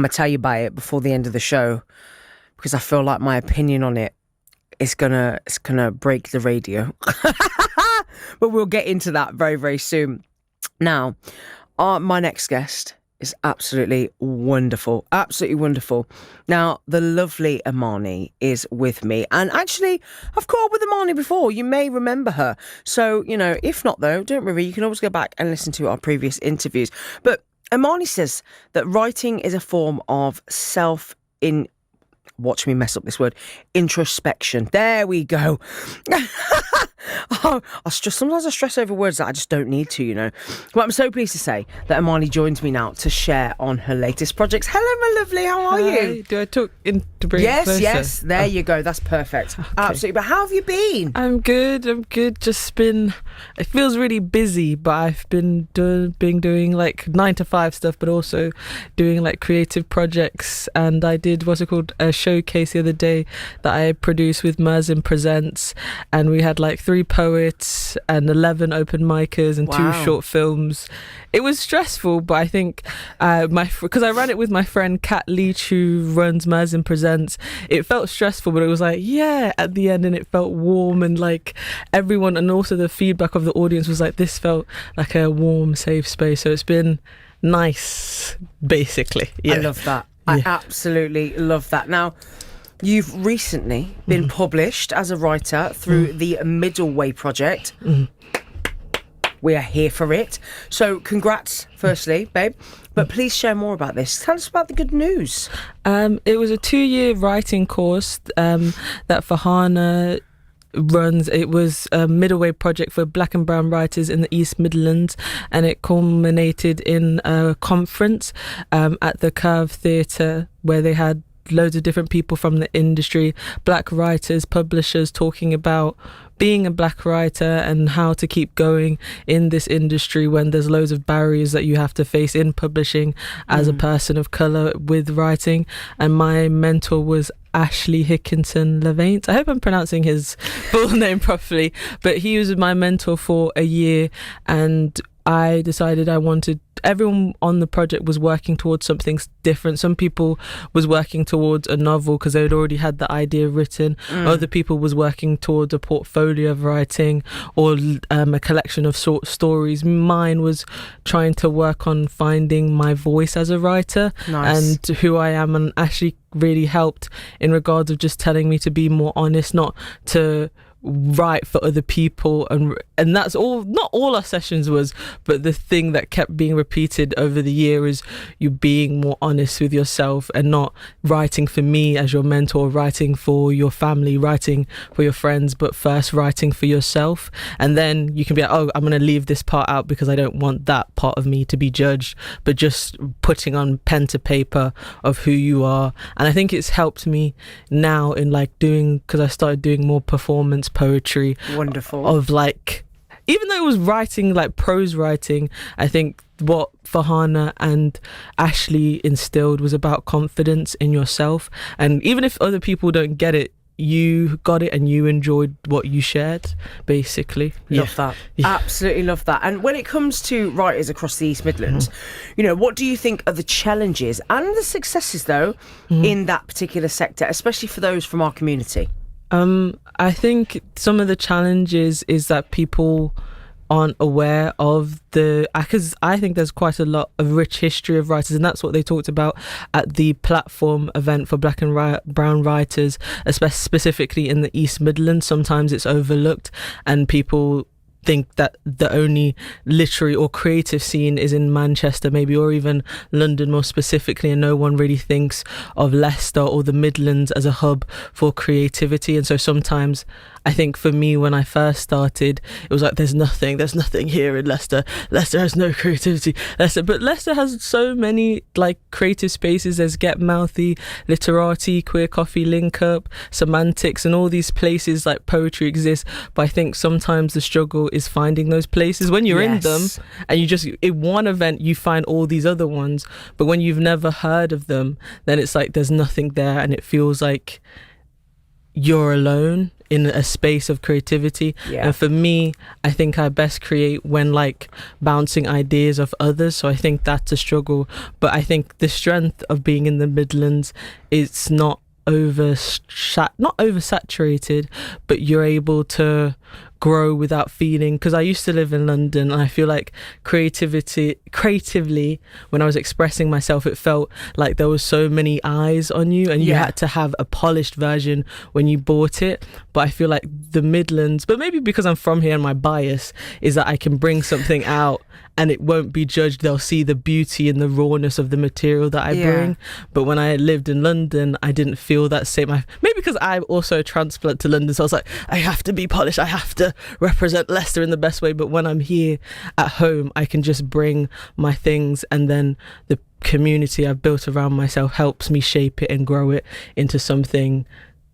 I'm going to tell you about it before the end of the show because I feel like my opinion on it is gonna break the radio. But we'll get into that very, very soon. Now, my next guest is absolutely wonderful. Absolutely wonderful. Now, the lovely Imani is with me. And actually, I've caught up with Imani before. You may remember her. So, if not, though, don't worry. You can always go back and listen to our previous interviews. But Imani says that writing is a form of watch me mess up this word, introspection. There we go. Sometimes I stress over words that I just don't need to, But I'm so pleased to say that Imani joins me now to share on her latest projects. Hello, my lovely. How are you? Do I talk in to bring it closer? Yes. There you go. That's perfect. Okay. Absolutely. But how have you been? I'm good. It feels really busy, but I've been doing like 9-to-5 stuff, but also doing like creative projects. And I did a showcase the other day that I produced with Merzin Presents, and we had like 3 poets and 11 open micers and 2 short films. It was stressful, but I think because I ran it with my friend Kat Leach, who runs Merzin Presents, it felt stressful, but it was like, at the end, and it felt warm, and like everyone, and also the feedback of the audience was like, this felt like a warm, safe space. So it's been nice, basically. Yeah. I love that. I absolutely love that. Now, you've recently been published as a writer through the Middle Way project. We are here for it. So congrats, firstly, babe. But please share more about this. Tell us about the good news. It was a 2-year writing course that Farhana runs. It was a Middle Way project for Black and Brown writers in the East Midlands, and it culminated in a conference at the Curve Theatre where they had loads of different people from the industry, black writers, publishers, talking about being a black writer and how to keep going in this industry when there's loads of barriers that you have to face in publishing as a person of colour with writing. And my mentor was Ashley Hickinson Levaint. I hope I'm pronouncing his full name properly, but he was my mentor for a year, and I decided everyone on the project was working towards something different. Some people was working towards a novel because they'd already had the idea written. Other people was working towards a portfolio of writing or a collection of short stories. Mine was trying to work on finding my voice as a writer and who I am, and actually really helped in regards of just telling me to be more honest, not to write for other people, and that's all. Not all our sessions was, but the thing that kept being repeated over the year is you being more honest with yourself and not writing for me as your mentor, writing for your family, writing for your friends, but first writing for yourself. And then you can be like, oh, I'm going to leave this part out because I don't want that part of me to be judged, but just putting on pen to paper of who you are. And I think it's helped me now in like because I started doing more performance poetry. Wonderful. Of like, even though it was writing, like prose writing, I think what Farhana and Ashley instilled was about confidence in yourself. And even if other people don't get it, you got it and you enjoyed what you shared, basically. Love that. Absolutely love that. And when it comes to writers across the East Midlands, what do you think are the challenges and the successes, though, in that particular sector, especially for those from our community? I think some of the challenges is that people aren't aware of because I think there's quite a lot of rich history of writers, and that's what they talked about at the platform event for Black and Brown writers, specifically in the East Midlands. Sometimes it's overlooked and people think that the only literary or creative scene is in Manchester maybe, or even London more specifically, and no one really thinks of Leicester or the Midlands as a hub for creativity. And so sometimes I think for me, when I first started, it was like there's nothing here in Leicester. Leicester has no creativity. But Leicester has so many like creative spaces. There's Get Mouthy, Literati, Queer Coffee, Link Up, Semantics, and all these places like poetry exists. But I think sometimes the struggle is finding those places when you're in them, and you just in one event you find all these other ones, but when you've never heard of them, then it's like there's nothing there, and it feels like you're alone in a space of creativity. Yeah. And for me, I think I best create when like bouncing ideas of others. So I think that's a struggle. But I think the strength of being in the Midlands, it's not oversaturated, but you're able to grow without feeling, because I used to live in London and I feel like creatively when I was expressing myself, it felt like there was so many eyes on you and you had to have a polished version when you bought it. But I feel like the Midlands, but maybe because I'm from here and my bias is that I can bring something out and it won't be judged. They'll see the beauty and the rawness of the material that I bring. But when I lived in London, I didn't feel that same. Maybe because I'm also a transplant to London, so I was like, I have to be polished, I have to represent Leicester in the best way. But when I'm here at home, I can just bring my things, and then the community I've built around myself helps me shape it and grow it into something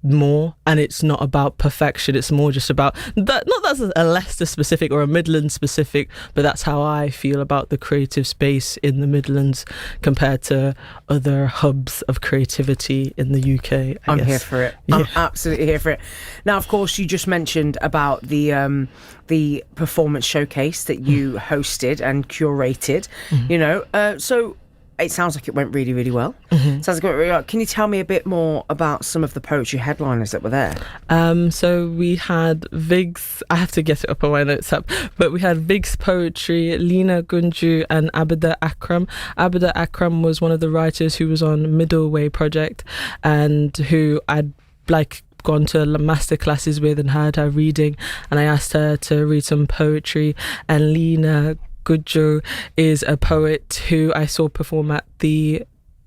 more. And it's not about perfection, it's more just about that. Not that's a Leicester specific or a Midlands specific, but that's how I feel about the creative space in the Midlands compared to other hubs of creativity in the UK. I'm here for it. I'm absolutely here for it. Now, of course, you just mentioned about the performance showcase that you hosted and curated. You know, so it sounds like it went really, really well. Sounds like it went really well. Can you tell me a bit more about some of the poetry headliners that were there? So we had Vig's, I have to get it up on my notes app, but we had Vig's Poetry, Lena Gunju and Abida Akram. Abida Akram was one of the writers who was on Middle Way Project and who I'd like gone to master classes with and heard her reading, and I asked her to read some poetry. And Lena Gunju is a poet who I saw perform at the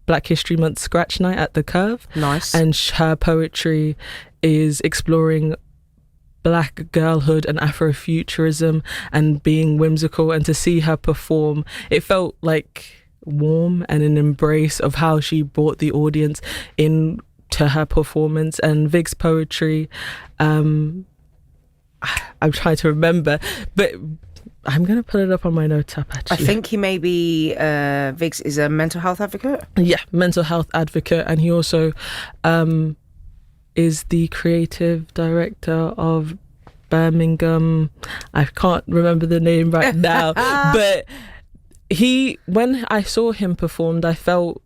Black History Month Scratch Night at the Curve. Nice. And her poetry is exploring black girlhood and Afrofuturism and being whimsical. And to see her perform, it felt like warm and an embrace of how she brought the audience in to her performance. And Vig's poetry, I'm trying to remember, but I'm going to put it up on my notes app, actually. I think he may be, Viggs is a mental health advocate. Yeah, mental health advocate. And he also is the creative director of Birmingham. I can't remember the name right now. But when I saw him performed, I felt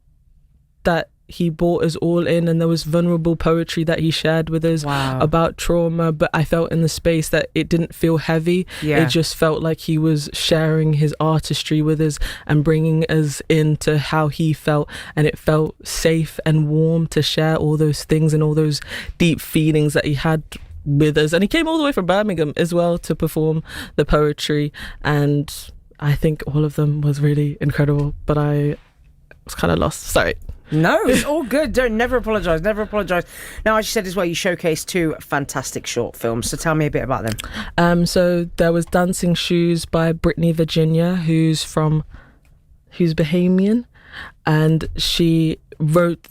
that he brought us all in, and there was vulnerable poetry that he shared with us about trauma, but I felt in the space that it didn't feel heavy. It just felt like he was sharing his artistry with us and bringing us into how he felt, and it felt safe and warm to share all those things and all those deep feelings that he had with us. And he came all the way from Birmingham as well to perform the poetry, and I think all of them was really incredible, but I was kind of lost. Sorry. No, it's all good. Never apologise. Now, as you said as well, you showcased 2 fantastic short films. So tell me a bit about them. So there was Dancing Shoes by Brittany Virginia, who's Bahamian, and she wrote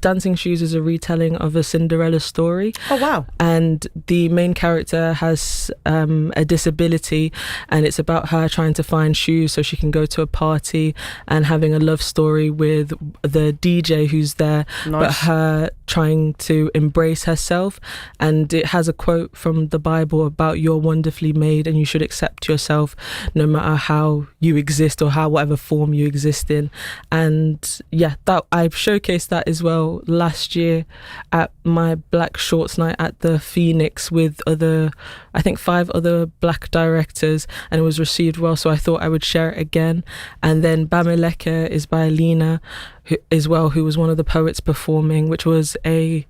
Dancing Shoes is a retelling of a Cinderella story. Oh, wow. And the main character has a disability, and it's about her trying to find shoes so she can go to a party, and having a love story with the DJ who's there. Nice. But her trying to embrace herself. And it has a quote from the Bible about you're wonderfully made and you should accept yourself no matter how you exist or whatever form you exist in. And yeah, that I've showcased that as well last year at my Black Shorts Night at the Phoenix with I think 5 other black directors, and it was received well, so I thought I would share it again. And then Bamileke is by Lena who was one of the poets performing, which was a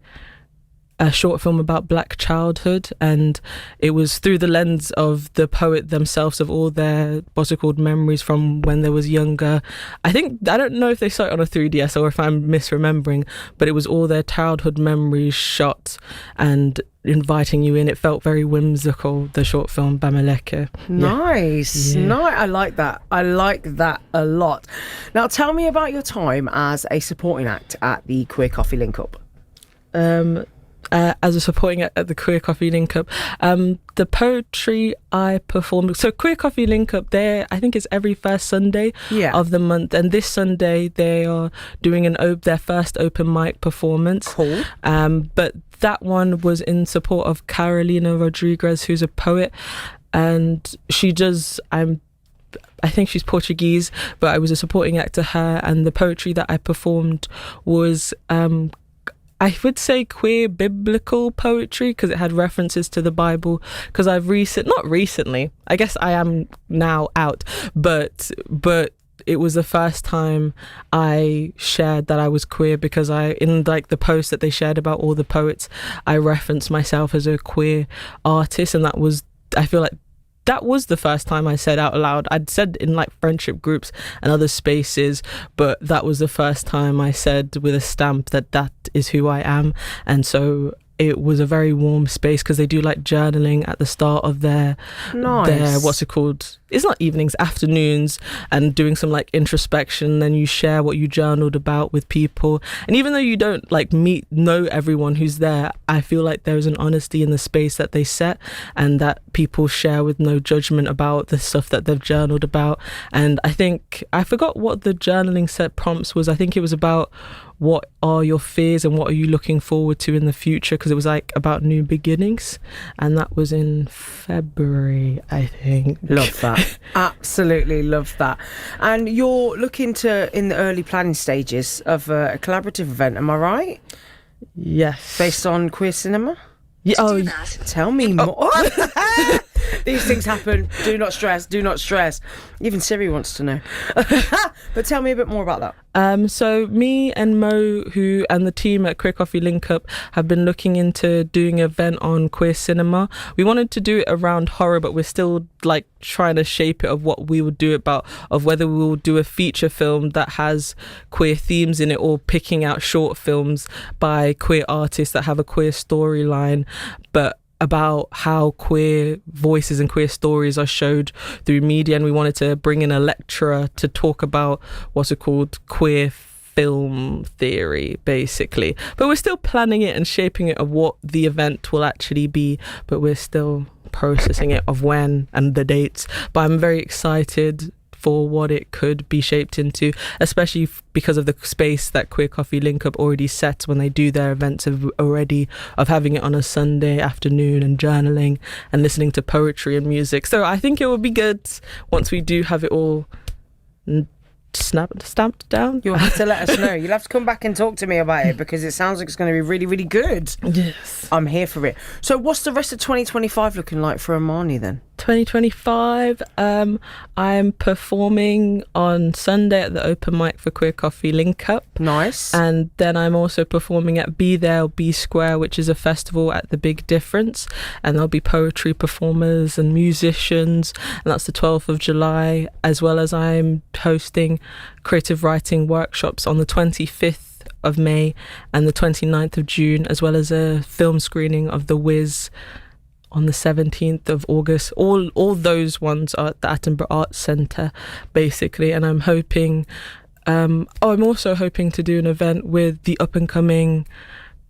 short film about black childhood, and it was through the lens of the poet themselves, of all their what's it called memories from when they was younger. I don't know if they saw it on a 3DS or if I'm misremembering, but it was all their childhood memories shot and inviting you in. It felt very whimsical, the short film Bamileke. Nice. I like that a lot. Now tell me about your time as a supporting act at the Queer Coffee Link Up. as a supporting act at the Queer Coffee Link Up. The poetry I performed, so Queer Coffee Link Up, there I think it's every first Sunday of the month, and this Sunday they are doing their first open mic performance. Cool. But that one was in support of Carolina Rodriguez, who's a poet, and she does, I think she's Portuguese, but I was a supporting act to her, and the poetry that I performed was I would say queer biblical poetry, because it had references to the Bible, because not recently, I guess I am now out, but it was the first time I shared that I was queer, because in like the post that they shared about all the poets, I referenced myself as a queer artist, and I feel like that was the first time I said out loud. I'd said in like friendship groups and other spaces, but that was the first time I said with a stamp that is who I am. And so it was a very warm space, because they do like journaling at the start of their what's it called? It's not evenings, afternoons, and doing some like introspection. Then you share what you journaled about with people. And even though you don't like know everyone who's there, I feel like there's an honesty in the space that they set, and that people share with no judgment about the stuff that they've journaled about. And I think, I forgot what the journaling set prompts was. I think it was about what are your fears and what are you looking forward to in the future, because it was like about new beginnings, and that was in February, I think. Love that. Absolutely love that. And you're looking to in the early planning stages of a collaborative event, am I right? Yes. Based on queer cinema? Yeah. Oh, tell me more. These things happen. Do not stress. Do not stress. Even Siri wants to know. But tell me a bit more about that. So me and Mo, and the team at Queer Coffee Link Up, have been looking into doing an event on queer cinema. We wanted to do it around horror, but we're still like trying to shape it of what we would do of whether we will do a feature film that has queer themes in it, or picking out short films by queer artists that have a queer storyline, but about how queer voices and queer stories are showed through media. And we wanted to bring in a lecturer to talk about what's it called, queer film theory, basically. But we're still planning it and shaping it of what the event will actually be, but we're still processing it of when and the dates. But I'm very excited for what it could be shaped into, especially because of the space that Queer Coffee Link Up already sets when they do their events of having it on a Sunday afternoon and journaling and listening to poetry and music. So I think it will be good once we do have it all stamped down. You'll have to let us know. You'll have to come back and talk to me about it, because it sounds like it's going to be really, really good. Yes. I'm here for it. So what's the rest of 2025 looking like for Amani then? 2025, I'm performing on Sunday at the open mic for Queer Coffee Link Up. Nice. And then I'm also performing at Be There or Be Square, which is a festival at the Big Difference, and there'll be poetry performers and musicians, and that's the 12th of July, as well as I'm hosting creative writing workshops on the 25th of May and the 29th of June, as well as a film screening of The Wiz on the 17th of August. All those ones are at the Attenborough Arts Centre, basically. And I'm hoping, I'm also hoping to do an event with the up-and-coming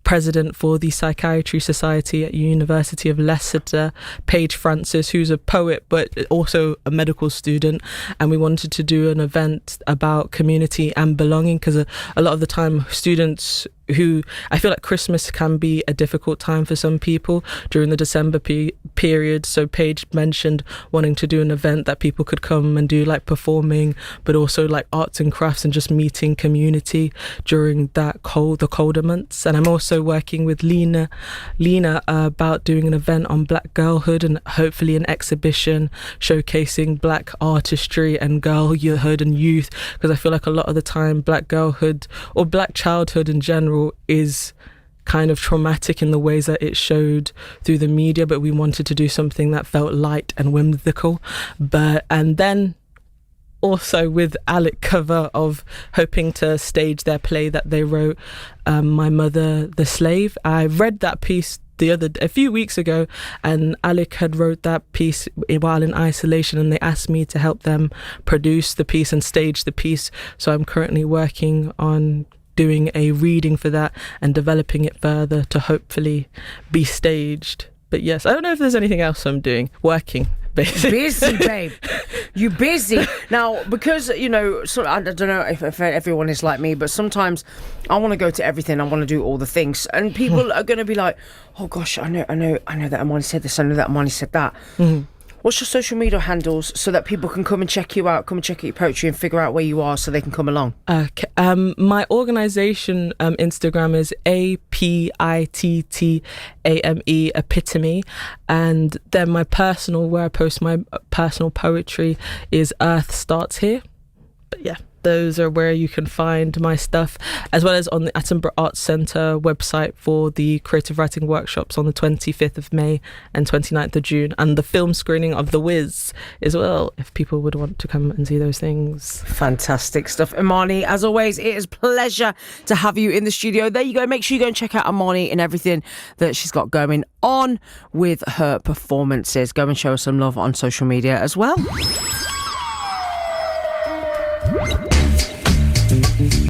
president for the Psychiatry Society at University of Leicester, Paige Francis, who's a poet but also a medical student, and we wanted to do an event about community and belonging, because a lot of the time students who, I feel like Christmas can be a difficult time for some people during the December period. So Paige mentioned wanting to do an event that people could come and do like performing, but also like arts and crafts and just meeting community during the colder months. And I'm also working with Lena about doing an event on Black girlhood, and hopefully an exhibition showcasing Black artistry and girlhood and youth, because I feel like a lot of the time Black girlhood or Black childhood in general is kind of traumatic in the ways that it showed through the media, but we wanted to do something that felt light and whimsical. And then also with Alec Cover of hoping to stage their play that they wrote, My Mother the Slave. I read that piece a few weeks ago, and Alec had wrote that piece while in isolation, and they asked me to help them produce the piece and stage the piece. So I'm currently working on doing a reading for that and developing it further to hopefully be staged. But yes, I don't know if there's anything else I'm doing. Working, basically. Busy, babe. You busy. Now, because, you know, so I don't know if everyone is like me, but sometimes I want to go to everything. I want to do all the things. And people are going to be like, oh, gosh, I know that Amani said this. I know that Amani said that. Mm-hmm. What's your social media handles so that people can come and check you out, come and check out your poetry and figure out where you are so they can come along? Okay. My organisation Instagram is APITTAME, Epitome. And then my personal, where I post my personal poetry, is Earth Starts Here. But yeah, those are where you can find my stuff, as well as on the Attenborough Arts Centre website for the creative writing workshops on the 25th of May and 29th of June, and the film screening of The Wiz as well, if people would want to come and see those things. Fantastic stuff. Imani, as always, it is a pleasure to have you in the studio. There you go. Make sure you go and check out Imani and everything that she's got going on with her performances. Go and show her some love on social media as well.